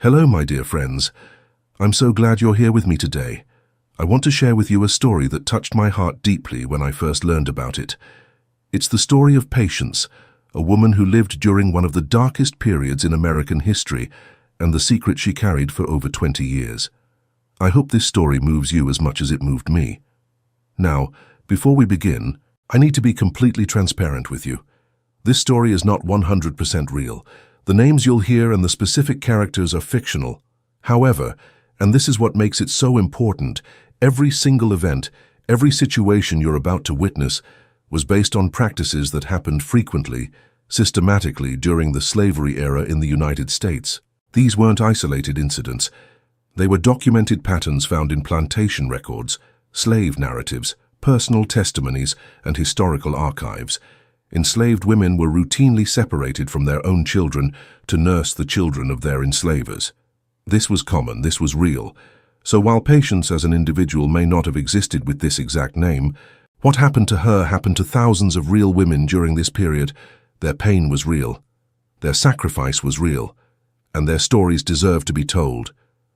Hello, my dear friends. I'm so glad you're here with me today. I want to share with you a story that touched my heart deeply when I first learned about it. It's the story of Patience, a woman who lived during one of the darkest periods in American history, and the secret she carried for over 20 years. I hope this story moves you as much as it moved me. Now, before we begin, I need to be completely transparent with you. This story is not 100% real. The names you'll hear and the specific characters are fictional. However, and this is what makes it so important, every single event, every situation you're about to witness was based on practices that happened frequently, systematically during the slavery era in the United States. These weren't isolated incidents. They were documented patterns found in plantation records, slave narratives, personal testimonies, and historical archives. Enslaved women were routinely separated from their own children to nurse the children of their enslavers. This was common, this was real. So while Patience as an individual may not have existed with this exact name, what happened to her happened to thousands of real women during this period. Their pain was real, their sacrifice was real, and their stories deserve to be told.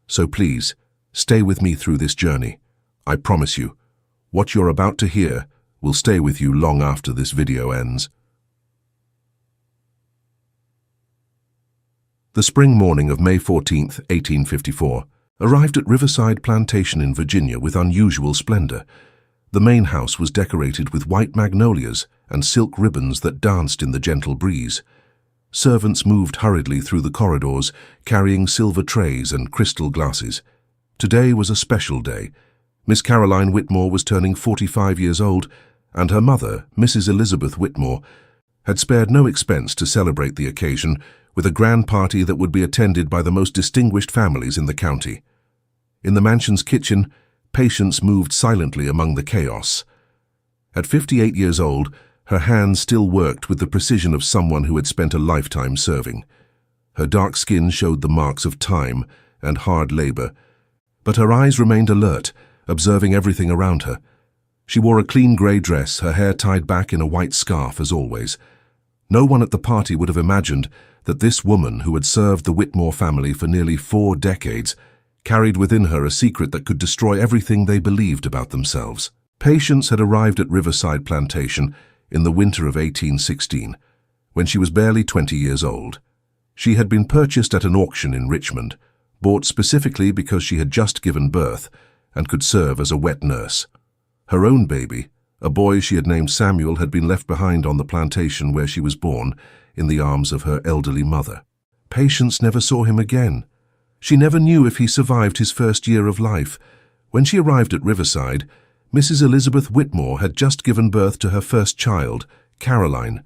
So please, stay with me through this journey. I promise you, what you're about to hear will stay with you long after this video ends. The spring morning of May 14th, 1854, arrived at Riverside Plantation in Virginia with unusual splendor. The main house was decorated with white magnolias and silk ribbons that danced in the gentle breeze. Servants moved hurriedly through the corridors, carrying silver trays and crystal glasses. Today was a special day. Miss Caroline Whitmore was turning 45 years old, and her mother, Mrs. Elizabeth Whitmore, had spared no expense to celebrate the occasion with a grand party that would be attended by the most distinguished families in the county. In the mansion's kitchen, Patience moved silently among the chaos. At 58 years old, her hands still worked with the precision of someone who had spent a lifetime serving. Her dark skin showed the marks of time and hard labor, but her eyes remained alert, observing everything around her. She wore a clean gray dress, her hair tied back in a white scarf as always. No one at the party would have imagined that this woman, who had served the Whitmore family for nearly 4 decades, carried within her a secret that could destroy everything they believed about themselves. Patience had arrived at Riverside Plantation in the winter of 1816, when she was barely 20 years old. She had been purchased at an auction in Richmond, bought specifically because she had just given birth and could serve as a wet nurse. Her own baby, a boy she had named Samuel, had been left behind on the plantation where she was born, in the arms of her elderly mother. Patience never saw him again. She never knew if he survived his first year of life. When she arrived at Riverside, Mrs. Elizabeth Whitmore had just given birth to her first child, Caroline.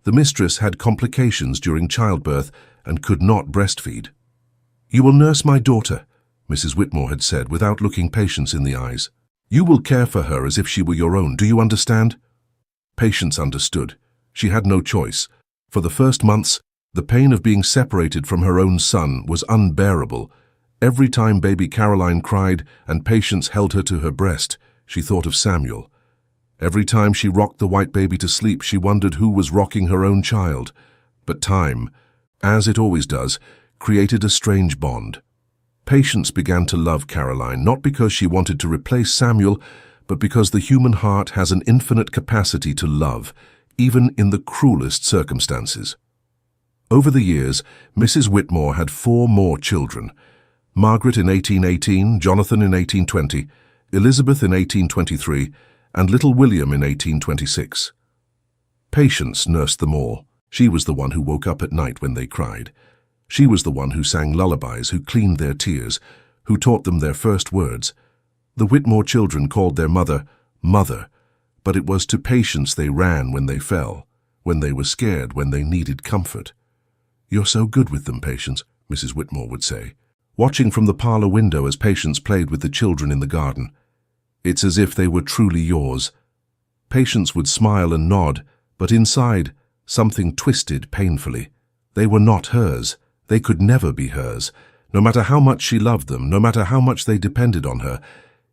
The mistress had complications during childbirth and could not breastfeed. "You will nurse my daughter," Mrs. Whitmore had said without looking Patience in the eyes. "You will care for her as if she were your own. Do you understand?" Patience understood. She had no choice. For the first months, the pain of being separated from her own son was unbearable. Every time baby Caroline cried and Patience held her to her breast, she thought of Samuel. Every time she rocked the white baby to sleep, she wondered who was rocking her own child. But time, as it always does, created a strange bond. Patience began to love Caroline, not because she wanted to replace Samuel, but because the human heart has an infinite capacity to love, even in the cruelest circumstances. Over the years, Mrs. Whitmore had 4 more children: Margaret in 1818, Jonathan in 1820, Elizabeth in 1823, and little William in 1826. Patience nursed them all. She was the one who woke up at night when they cried. She was the one who sang lullabies, who cleaned their tears, who taught them their first words. The Whitmore children called their mother, Mother, but it was to Patience they ran when they fell, when they were scared, when they needed comfort. "You're so good with them, Patience," Mrs. Whitmore would say, watching from the parlor window as Patience played with the children in the garden. "It's as if they were truly yours." Patience would smile and nod, but inside, something twisted painfully. They were not hers. They could never be hers. No matter how much she loved them, no matter how much they depended on her,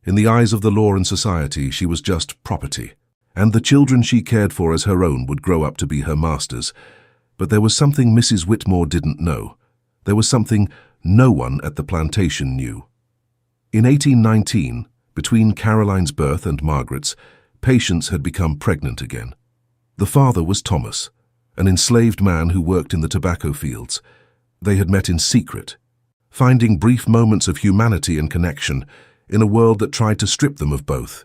in the eyes of the law and society, she was just property. And the children she cared for as her own would grow up to be her masters. But there was something Mrs. Whitmore didn't know. There was something no one at the plantation knew. In 1819, between Caroline's birth and Margaret's, Patience had become pregnant again. The father was Thomas, an enslaved man who worked in the tobacco fields. They had met in secret, finding brief moments of humanity and connection in a world that tried to strip them of both.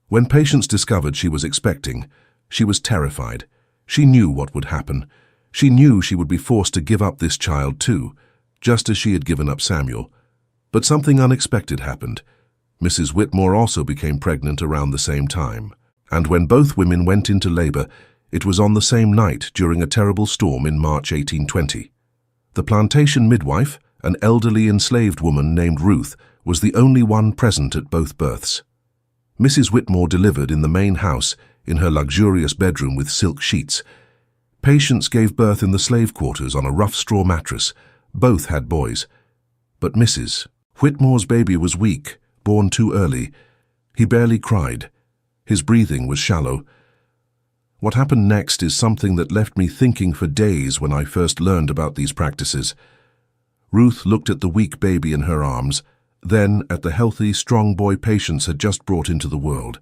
When Patience discovered she was expecting, she was terrified. She knew what would happen. She knew she would be forced to give up this child too, just as she had given up Samuel. But something unexpected happened. Mrs. Whitmore also became pregnant around the same time. And when both women went into labor, it was on the same night during a terrible storm in March 1820. The plantation midwife, an elderly enslaved woman named Ruth, was the only one present at both births. Mrs. Whitmore delivered in the main house in her luxurious bedroom with silk sheets. Patience gave birth in the slave quarters on a rough straw mattress. Both had boys. But Mrs. Whitmore's baby was weak, born too early. He barely cried. His breathing was shallow. What happened next is something that left me thinking for days when I first learned about these practices. Ruth looked at the weak baby in her arms, then at the healthy, strong boy Patience had just brought into the world.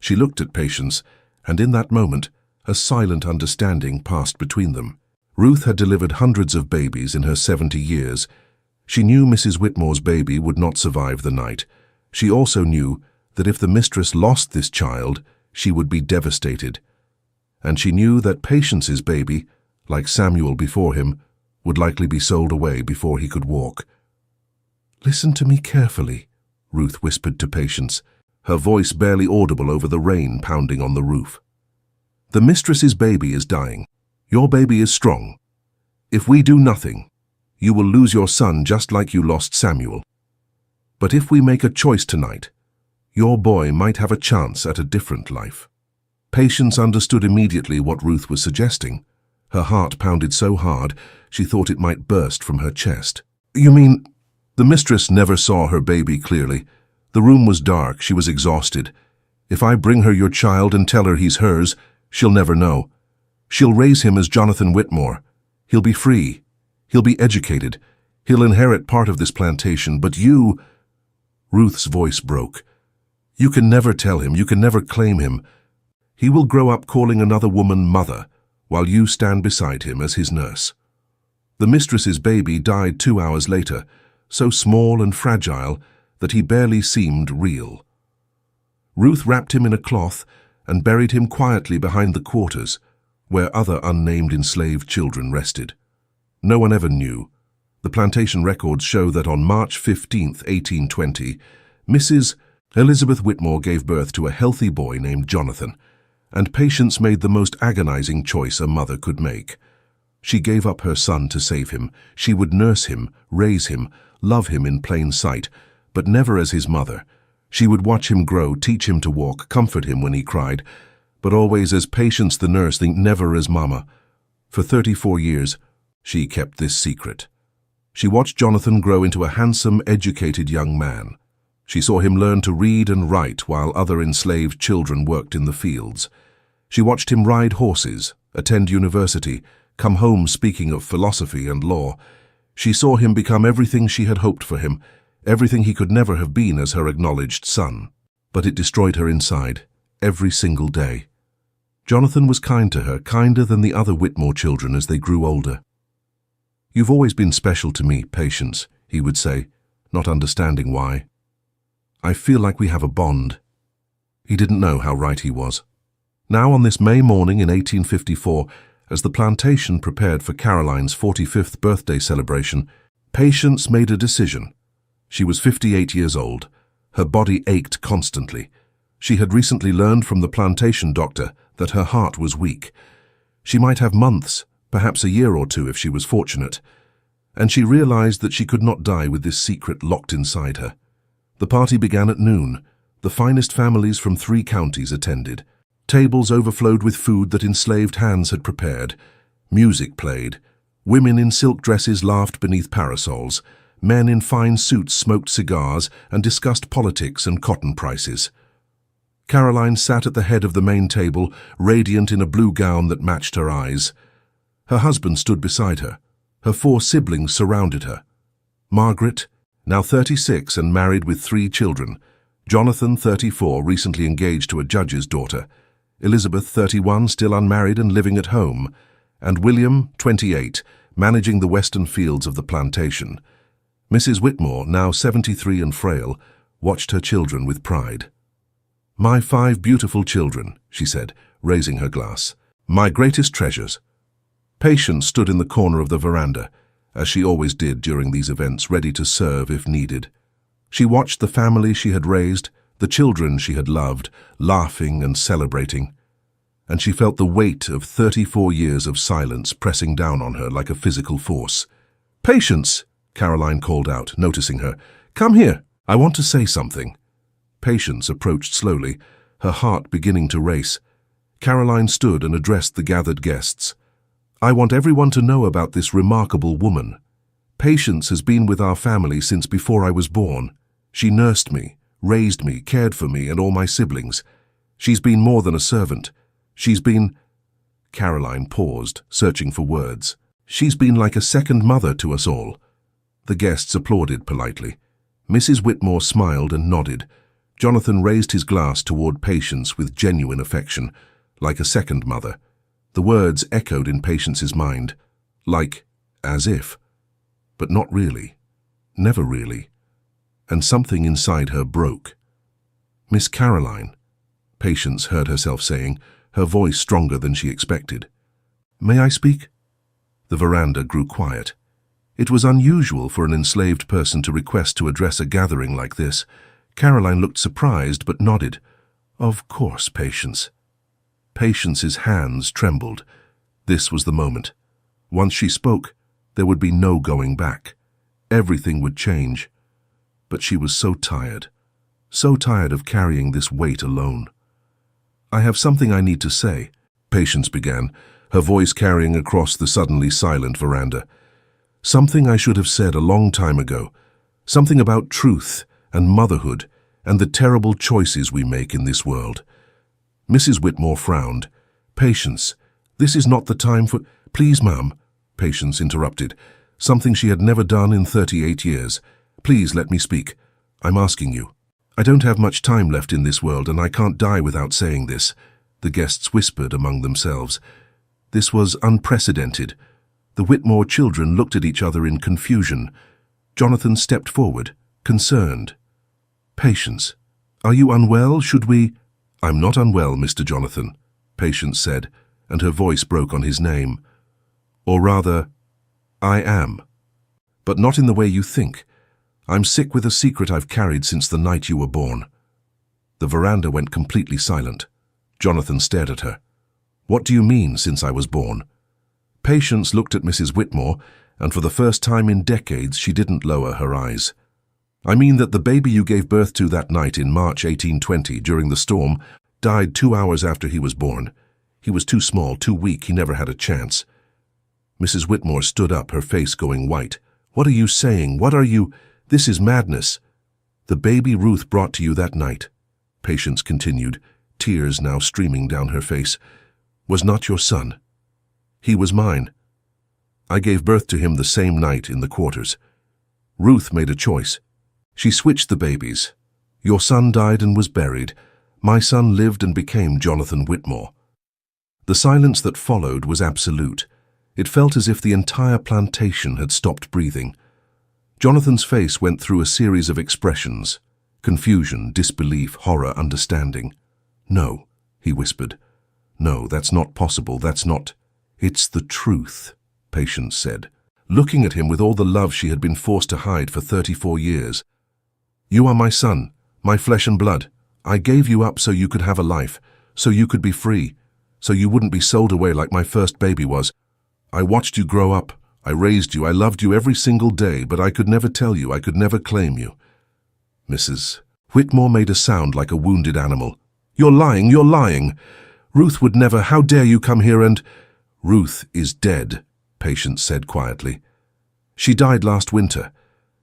She looked at Patience, and in that moment, a silent understanding passed between them. Ruth had delivered hundreds of babies in her 70 years. She knew Mrs. Whitmore's baby would not survive the night. She also knew that if the mistress lost this child, she would be devastated. And she knew that Patience's baby, like Samuel before him, would likely be sold away before he could walk. "Listen to me carefully," Ruth whispered to Patience, her voice barely audible over the rain pounding on the roof. "The mistress's baby is dying. Your baby is strong. If we do nothing, you will lose your son just like you lost Samuel. But if we make a choice tonight, your boy might have a chance at a different life." Patience understood immediately what Ruth was suggesting. Her heart pounded so hard she thought it might burst from her chest. "You mean—" The mistress never saw her baby clearly. The room was dark, she was exhausted. "If I bring her your child and tell her he's hers, she'll never know. She'll raise him as Jonathan Whitmore. He'll be free. He'll be educated. He'll inherit part of this plantation, but you—" Ruth's voice broke. "You can never tell him, you can never claim him. He will grow up calling another woman mother, while you stand beside him as his nurse." The mistress's baby died 2 hours later, so small and fragile that he barely seemed real. Ruth wrapped him in a cloth and buried him quietly behind the quarters, where other unnamed enslaved children rested. No one ever knew. The plantation records show that on March 15, 1820, Mrs. Elizabeth Whitmore gave birth to a healthy boy named Jonathan, and Patience made the most agonizing choice a mother could make. She gave up her son to save him. She would nurse him, raise him, love him in plain sight, but never as his mother. She would watch him grow, teach him to walk, comfort him when he cried, but always as Patience the nurse, never as mama. For 34 years, she kept this secret. She watched Jonathan grow into a handsome, educated young man. She saw him learn to read and write while other enslaved children worked in the fields. She watched him ride horses, attend university, come home speaking of philosophy and law. She saw him become everything she had hoped for him, everything he could never have been as her acknowledged son. But it destroyed her inside, every single day. Jonathan was kind to her, kinder than the other Whitmore children as they grew older. "You've always been special to me, Patience," he would say, not understanding why. "I feel like we have a bond." He didn't know how right he was. Now on this May morning in 1854, as the plantation prepared for Caroline's 45th birthday celebration, Patience made a decision. She was 58 years old. Her body ached constantly. She had recently learned from the plantation doctor that her heart was weak. She might have months, perhaps a year or two if she was fortunate. And she realized that she could not die with this secret locked inside her. The party began at noon. The finest families from 3 counties attended. Tables overflowed with food that enslaved hands had prepared. Music played. Women in silk dresses laughed beneath parasols. Men in fine suits smoked cigars and discussed politics and cotton prices. Caroline sat at the head of the main table, radiant in a blue gown that matched her eyes. Her husband stood beside her. Her 4 siblings surrounded her. Margaret, now 36 and married with 3 children. Jonathan, 34, recently engaged to a judge's daughter. Elizabeth, 31, still unmarried and living at home. And William, 28, managing the western fields of the plantation. Mrs. Whitmore, now 73 and frail, watched her children with pride. "My 5 beautiful children," she said, raising her glass. "My greatest treasures." Patience stood in the corner of the veranda, as she always did during these events, ready to serve if needed. She watched the family she had raised, the children she had loved, laughing and celebrating. And she felt the weight of 34 years of silence pressing down on her like a physical force. "Patience!" Caroline called out, noticing her. "Come here, I want to say something." Patience approached slowly, her heart beginning to race. Caroline stood and addressed the gathered guests. "I want everyone to know about this remarkable woman. Patience has been with our family since before I was born. She nursed me, raised me, cared for me and all my siblings. She's been more than a servant. She's been—" Caroline paused, searching for words. "She's been like a second mother to us all." The guests applauded politely. Mrs. Whitmore smiled and nodded. Jonathan raised his glass toward Patience with genuine affection, like a second mother. The words echoed in Patience's mind, like, as if, but not really, never really. And something inside her broke. "Miss Caroline," Patience heard herself saying, her voice stronger than she expected. "May I speak?" The veranda grew quiet. It was unusual for an enslaved person to request to address a gathering like this. Caroline looked surprised but nodded. "Of course, Patience." Patience's hands trembled. This was the moment. Once she spoke, there would be no going back. Everything would change. But she was so tired of carrying this weight alone. "I have something I need to say," Patience began, her voice carrying across the suddenly silent veranda. "Something I should have said a long time ago. Something about truth and motherhood and the terrible choices we make in this world." Mrs. Whitmore frowned. "Patience, this is not the time for—" "Please, ma'am," Patience interrupted, something she had never done in 38 years. "Please let me speak. I'm asking you. I don't have much time left in this world and I can't die without saying this." The guests whispered among themselves. This was unprecedented. The Whitmore children looked at each other in confusion. Jonathan stepped forward, concerned. "Patience, are you unwell? Should we—" "I'm not unwell, Mr. Jonathan," Patience said, and her voice broke on his name. "Or rather, I am. But not in the way you think. I'm sick with a secret I've carried since the night you were born." The veranda went completely silent. Jonathan stared at her. "What do you mean, since I was born?" Patience looked at Mrs. Whitmore, and for the first time in decades she didn't lower her eyes. "I mean that the baby you gave birth to that night in March 1820 during the storm died 2 hours after he was born. He was too small, too weak, he never had a chance." Mrs. Whitmore stood up, her face going white. "What are you saying? What are you— This is madness." "The baby Ruth brought to you that night," Patience continued, tears now streaming down her face, "was not your son. He was mine. I gave birth to him the same night in the quarters. Ruth made a choice. She switched the babies. Your son died and was buried. My son lived and became Jonathan Whitmore." The silence that followed was absolute. It felt as if the entire plantation had stopped breathing. Jonathan's face went through a series of expressions: confusion, disbelief, horror, understanding. "No," he whispered. "No, that's not possible, that's not—" "It's the truth," Patience said, looking at him with all the love she had been forced to hide for 34 years. "You are my son, my flesh and blood. I gave you up so you could have a life, so you could be free, so you wouldn't be sold away like my first baby was. I watched you grow up. I raised you, I loved you every single day, but I could never tell you, I could never claim you." Mrs. Whitmore made a sound like a wounded animal. You're lying. Ruth would never— How dare you come here and—" "Ruth is dead," Patience said quietly. "She died last winter.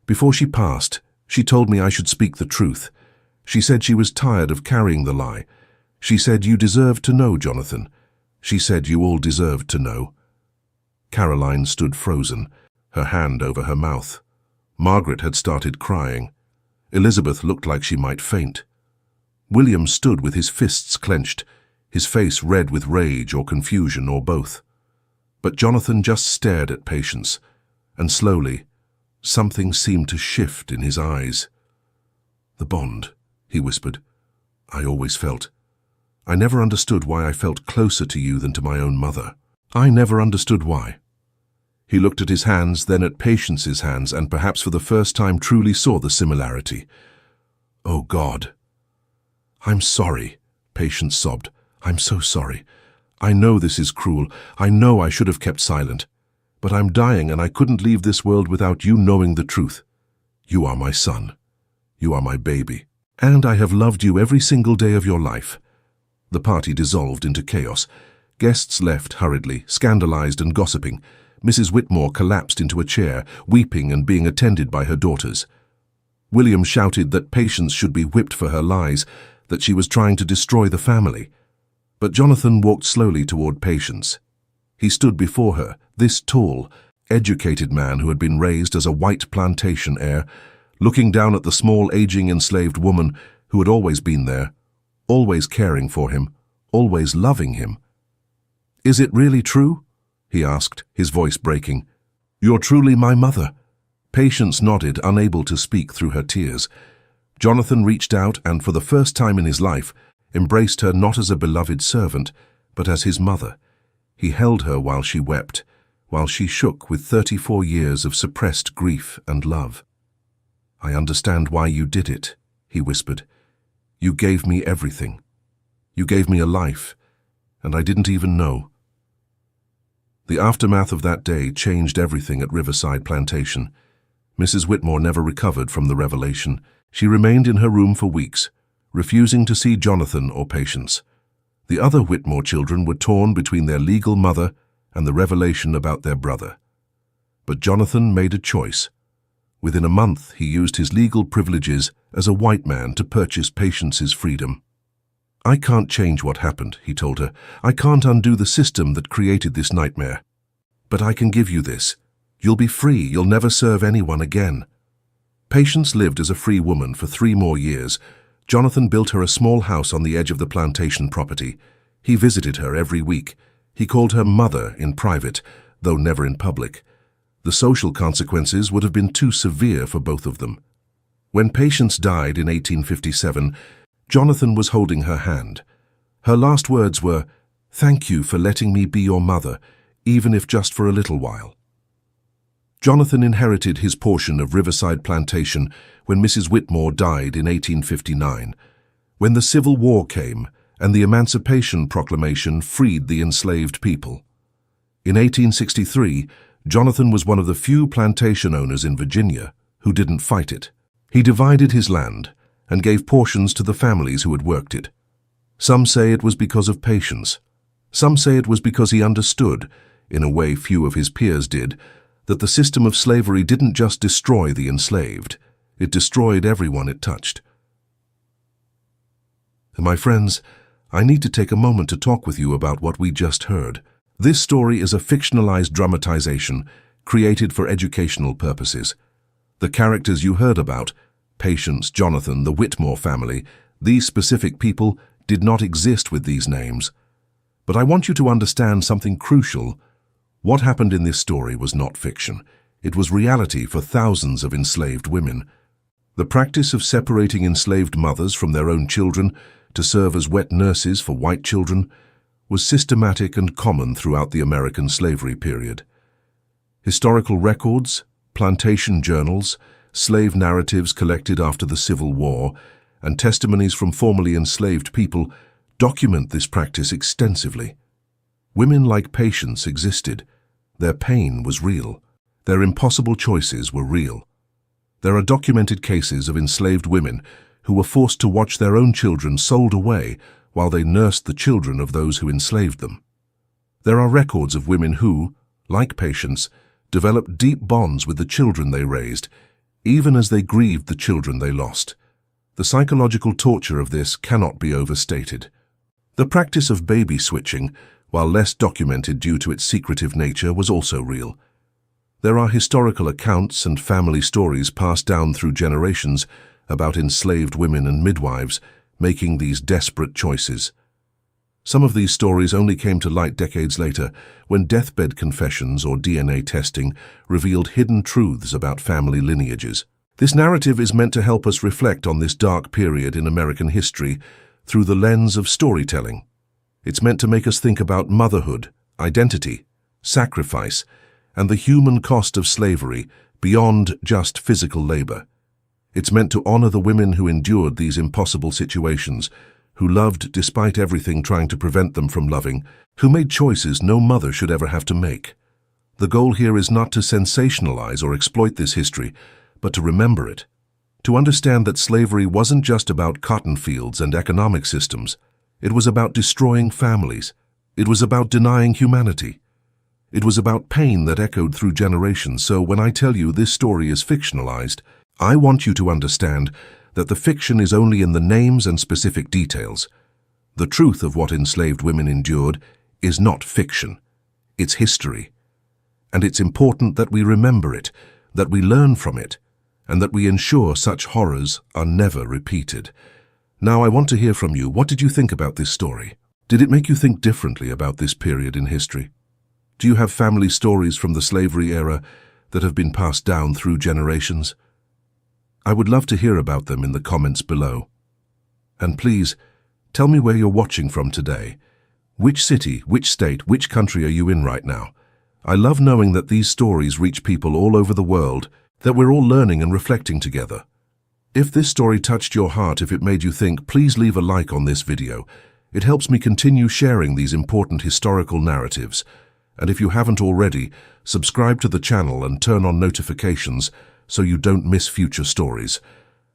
Before she passed, she told me I should speak the truth. She said she was tired of carrying the lie. She said you deserved to know, Jonathan. She said you all deserved to know." Caroline stood frozen, her hand over her mouth. Margaret had started crying. Elizabeth looked like she might faint. William stood with his fists clenched, his face red with rage or confusion or both. But Jonathan just stared at Patience, and slowly, something seemed to shift in his eyes. "The bond," he whispered. "I always felt. I never understood why I felt closer to you than to my own mother. I never understood why." He looked at his hands, then at Patience's hands, and perhaps for the first time truly saw the similarity. "Oh, God." "I'm sorry," Patience sobbed. "I'm so sorry. I know this is cruel. I know I should have kept silent. But I'm dying and I couldn't leave this world without you knowing the truth. You are my son. You are my baby. And I have loved you every single day of your life." The party dissolved into chaos. Guests left hurriedly, scandalized and gossiping. Mrs. Whitmore collapsed into a chair, weeping and being attended by her daughters. William shouted that Patience should be whipped for her lies, that she was trying to destroy the family. But Jonathan walked slowly toward Patience. He stood before her, this tall, educated man who had been raised as a white plantation heir, looking down at the small, aging, enslaved woman who had always been there, always caring for him, always loving him. "Is it really true?" he asked, his voice breaking. "You're truly my mother?" Patience nodded, unable to speak through her tears. Jonathan reached out and, for the first time in his life, embraced her not as a beloved servant, but as his mother. He held her while she wept, while she shook with 34 years of suppressed grief and love. "I understand why you did it," he whispered. "You gave me everything. You gave me a life, and I didn't even know." The aftermath of that day changed everything at Riverside Plantation. Mrs. Whitmore never recovered from the revelation. She remained in her room for weeks, refusing to see Jonathan or Patience. The other Whitmore children were torn between their legal mother and the revelation about their brother. But Jonathan made a choice. Within a month, he used his legal privileges as a white man to purchase Patience's freedom. "I can't change what happened," he told her. "I can't undo the system that created this nightmare. But I can give you this. You'll be free. You'll never serve anyone again." Patience lived as a free woman for 3 more years. Jonathan built her a small house on the edge of the plantation property. He visited her every week. He called her mother in private, though never in public. The social consequences would have been too severe for both of them. When Patience died in 1857, Jonathan was holding her hand. Her last words were, "Thank you for letting me be your mother, even if just for a little while." Jonathan inherited his portion of Riverside Plantation when Mrs. Whitmore died in 1859. When the Civil War came and the Emancipation Proclamation freed the enslaved people. In 1863, Jonathan was one of the few plantation owners in Virginia who didn't fight it. He divided his land and gave portions to the families who had worked it. Some say it was because of Patience. Some say it was because he understood, in a way few of his peers did, that the system of slavery didn't just destroy the enslaved, it destroyed everyone it touched. My friends, I need to take a moment to talk with you about what we just heard. This story is a fictionalized dramatization created for educational purposes. The characters you heard about, Patience, Jonathan, the Whitmore family, these specific people did not exist with these names. But I want you to understand something crucial. What happened in this story was not fiction. It was reality for thousands of enslaved women. The practice of separating enslaved mothers from their own children to serve as wet nurses for white children was systematic and common throughout the American slavery period. Historical records, plantation journals, slave narratives collected after the Civil War, and testimonies from formerly enslaved people document this practice extensively. Women like Patience existed. Their pain was real. Their impossible choices were real. There are documented cases of enslaved women who were forced to watch their own children sold away while they nursed the children of those who enslaved them. There are records of women who, like Patience, developed deep bonds with the children they raised, even as they grieved the children they lost. The psychological torture of this cannot be overstated. The practice of baby switching, while less documented due to its secretive nature, was also real. There are historical accounts and family stories passed down through generations about enslaved women and midwives making these desperate choices. Some of these stories only came to light decades later when deathbed confessions or DNA testing revealed hidden truths about family lineages. This narrative is meant to help us reflect on this dark period in American history through the lens of storytelling. It's meant to make us think about motherhood, identity, sacrifice, and the human cost of slavery beyond just physical labor. It's meant to honor the women who endured these impossible situations, who loved despite everything trying to prevent them from loving, who made choices no mother should ever have to make. The goal here is not to sensationalize or exploit this history, but to remember it. To understand that slavery wasn't just about cotton fields and economic systems. It was about destroying families. It was about denying humanity. It was about pain that echoed through generations. So when I tell you this story is fictionalized, I want you to understand that the fiction is only in the names and specific details. The truth of what enslaved women endured is not fiction. It's history. And it's important that we remember it, that we learn from it, and that we ensure such horrors are never repeated. Now I want to hear from you. What did you think about this story? Did it make you think differently about this period in history? Do you have family stories from the slavery era that have been passed down through generations? I would love to hear about them in the comments below. And please, tell me where you're watching from today. Which city, which state, which country are you in right now? I love knowing that these stories reach people all over the world, that we're all learning and reflecting together. If this story touched your heart, if it made you think, please leave a like on this video. It helps me continue sharing these important historical narratives. And if you haven't already, subscribe to the channel and turn on notifications so you don't miss future stories.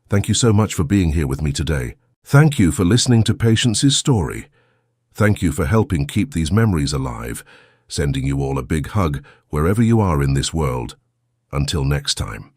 Thank you so much for being here with me today. Thank you for listening to Patience's story. Thank you for helping keep these memories alive. Sending you all a big hug wherever you are in this world. Until next time.